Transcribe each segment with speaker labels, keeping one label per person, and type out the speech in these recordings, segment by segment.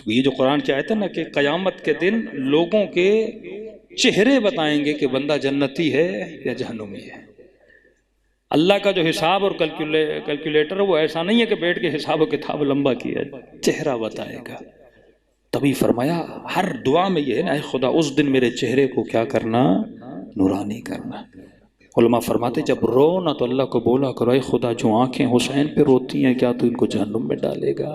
Speaker 1: یہ جو قرآن کی آیت ہے نا کہ قیامت کے دن لوگوں کے چہرے بتائیں گے کہ بندہ جنتی ہے یا جہنمی ہے۔ اللہ کا جو حساب اور کیلکولیٹر وہ ایسا نہیں ہے کہ بیٹھ کے حساب و کتاب لمبا کیا ہے، چہرہ بتائے گا۔ تبھی فرمایا ہر دعا میں یہ ہے نا، اے خدا اس دن میرے چہرے کو کیا کرنا، نورانی کرنا۔ علماء فرماتے جب رو نہ تو اللہ کو بولا کرو اے خدا جو آنکھیں حسین پہ روتی ہیں کیا تو ان کو جہنم میں ڈالے گا؟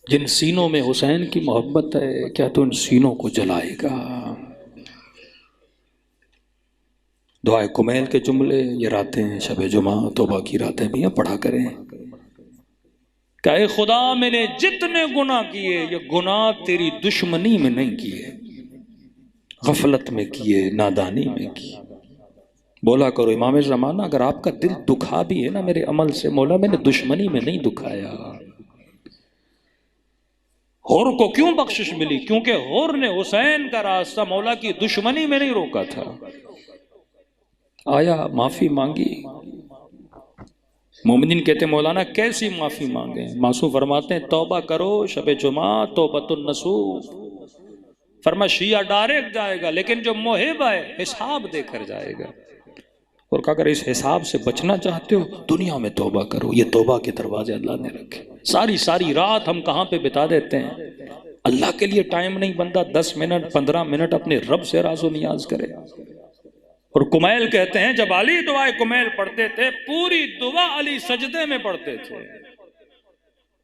Speaker 1: جن سینوں میں حسین کی محبت ہے کیا تو ان سینوں کو جلائے گا؟ دعائے کمیل کے جملے یہ راتیں شب جمعہ توبہ کی راتیں بھی ہیں، پڑھا کریں کہ اے خدا میں نے جتنے گناہ کیے یہ گناہ تیری دشمنی میں نہیں کیے، غفلت میں کیے، نادانی میں کیے۔ بولا کرو امام زمانہ اگر آپ کا دل دکھا بھی ہے نا میرے عمل سے، مولا میں نے دشمنی میں نہیں دکھایا۔ حور کو کیوں بخشش ملی؟ کیونکہ حور نے حسین کا راستہ مولا کی دشمنی میں نہیں روکا تھا۔ آیا معافی مانگی، مومنین کہتے ہیں مولانا کیسی معافی مانگیں؟ معصوم فرماتے ہیں توبہ کرو شب جمعہ توبۃ النصوح۔ فرما شیعہ ڈائریکٹ جائے گا لیکن جو محب ہے حساب دے کر جائے گا، اور کہا اگر اس حساب سے بچنا چاہتے ہو دنیا میں توبہ کرو۔ یہ توبہ کے دروازے اللہ نے رکھے۔ ساری رات ہم کہاں پہ بتا دیتے ہیں، اللہ کے لیے ٹائم نہیں، بندہ 10 منٹ 15 منٹ اپنے رب سے راز و نیاز کرے۔ اور کمیل کہتے ہیں جب علی دعائے کمیل پڑھتے تھے پوری دعا علی سجدے میں پڑھتے تھے،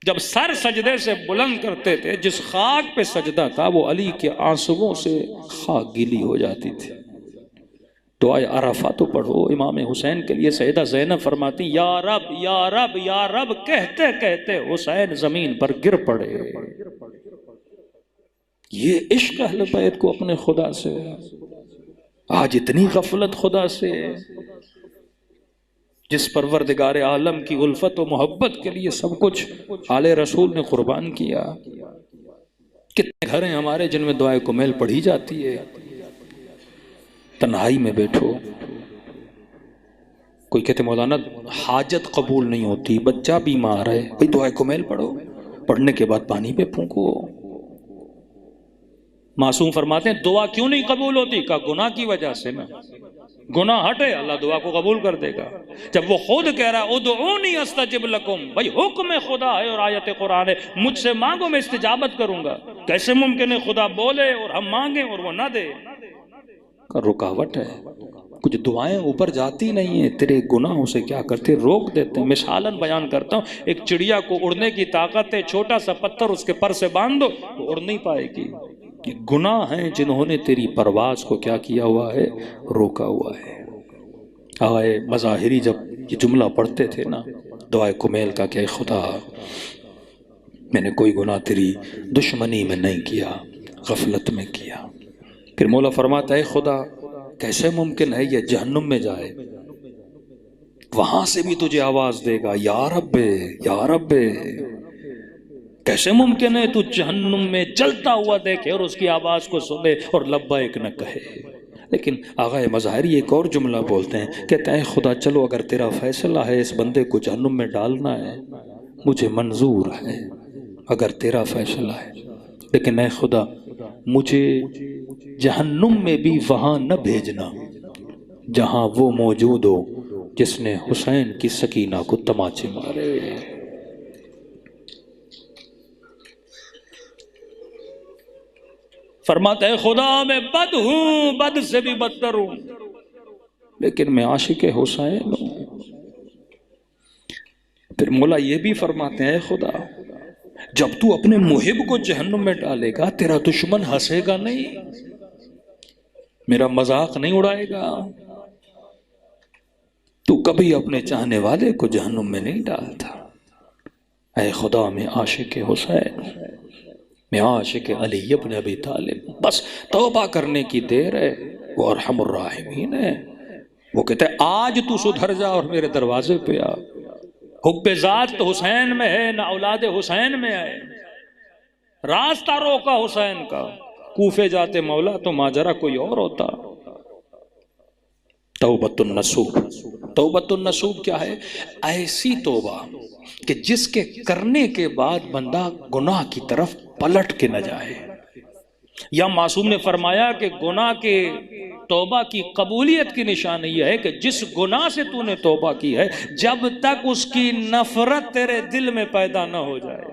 Speaker 1: جب سر سجدے سے بلند کرتے تھے جس خاک پہ سجدہ تھا وہ علی کے آنسوؤں سے خاک گیلی ہو جاتی تھی۔ دعائے عرفہ تو پڑھو۔ امام حسین کے لیے سیدہ زینب فرماتی یا رب یا رب یا رب کہتے کہتے حسین زمین پر گر پڑے۔ یہ عشق اہل بیت کو اپنے خدا سے، آج اتنی غفلت خدا سے، جس پروردگار عالم کی الفت و محبت کے لیے سب کچھ آل رسول نے قربان کیا۔ کتنے گھر ہیں ہمارے جن میں دعائے کمیل پڑھی جاتی ہے، تنہائی میں بیٹھو، کوئی کہتے مولانا حاجت قبول نہیں ہوتی، بچہ بیمار ہے، بھئی دعائے کمیل پڑھو، پڑھنے کے بعد پانی پہ پھونکو۔ معصوم فرماتے ہیں دعا کیوں نہیں قبول ہوتی؟ کہا گناہ کی وجہ سے نا، گناہ ہٹے اللہ دعا کو قبول کر دے گا۔ جب وہ خود کہہ رہا ہے ادعونی استجب لکم، بھئی حکم خدا ہے اور آیت قرآن ہے، مجھ سے مانگو میں استجابت کروں گا۔ کیسے ممکن ہے خدا بولے اور ہم مانگیں اور وہ نہ دے؟ رکاوٹ ہے، کچھ دعائیں اوپر جاتی نہیں ہیں، تیرے گناہوں سے کیا کرتے روک دیتے ہیں۔ مثالاً بیان کرتا ہوں، ایک چڑیا کو اڑنے کی طاقت ہے، چھوٹا سا پتھر اس کے پر سے باندھ دو وہ اڑ نہیں پائے گی۔ یہ گناہ ہیں جنہوں نے تیری پرواز کو کیا کیا ہوا ہے، روکا ہوا ہے۔ آئے مظاہری جب یہ جملہ پڑھتے تھے نا دعائے کمیل کا کہ اے خدا میں نے کوئی گناہ تیری دشمنی میں نہیں کیا، غفلت میں کیا۔ پھر مولا فرماتا ہے اے خدا کیسے ممکن ہے یہ جہنم میں جائے، وہاں سے بھی تجھے آواز دے گا یا رب یا رب۔ کیسے ممکن ہے تو جہنم میں جلتا ہوا دیکھے اور اس کی آواز کو سنے اور لبیک نہ کہے؟ لیکن آغا مظاہری ایک اور جملہ بولتے ہیں، کہتے ہیں اے خدا چلو اگر تیرا فیصلہ ہے اس بندے کو جہنم میں ڈالنا ہے مجھے منظور ہے، اگر تیرا فیصلہ ہے، لیکن اے خدا مجھے جہنم میں بھی وہاں نہ بھیجنا جہاں وہ موجود ہو جس نے حسین کی سکینہ کو تماچے مارے۔ فرماتا ہے خدا میں بد ہوں، بد سے بھی بدتر ہوں، لیکن میں عاشق حسین ہوں۔ پھر مولا یہ بھی فرماتے ہیں اے خدا جب تو اپنے محب کو جہنم میں ڈالے گا تیرا دشمن ہنسے گا نہیں، میرا مذاق نہیں اڑائے گا، تو کبھی اپنے چاہنے والے کو جہنم میں نہیں ڈالتا۔ اے خدا میں عاشق حسین ہوں، میں عاشق علی ابن ابی طالب، بس توبہ کرنے کی دیر ہے، وہ ارحم الراحمین ہے۔ وہ کہتے ہیں آج تو سدھر جا اور میرے دروازے پہ آ، حب ذات تو حسین میں ہے نہ اولاد حسین میں ہے، راستہ روکا حسین کا، کوفے جاتے مولا تو ماجرا کوئی اور ہوتا۔ توبۃ النصوح توبۃ النصوب کیا ہے؟ ایسی توبہ کہ جس کے کرنے کے بعد بندہ گناہ کی طرف پلٹ کے نہ جائے. یا معصوم نے فرمایا کہ گناہ کے توبہ کی قبولیت کی نشانی یہ ہے کہ جس گناہ سے تو نے توبہ کی ہے جب تک اس کی نفرت تیرے دل میں پیدا نہ ہو جائے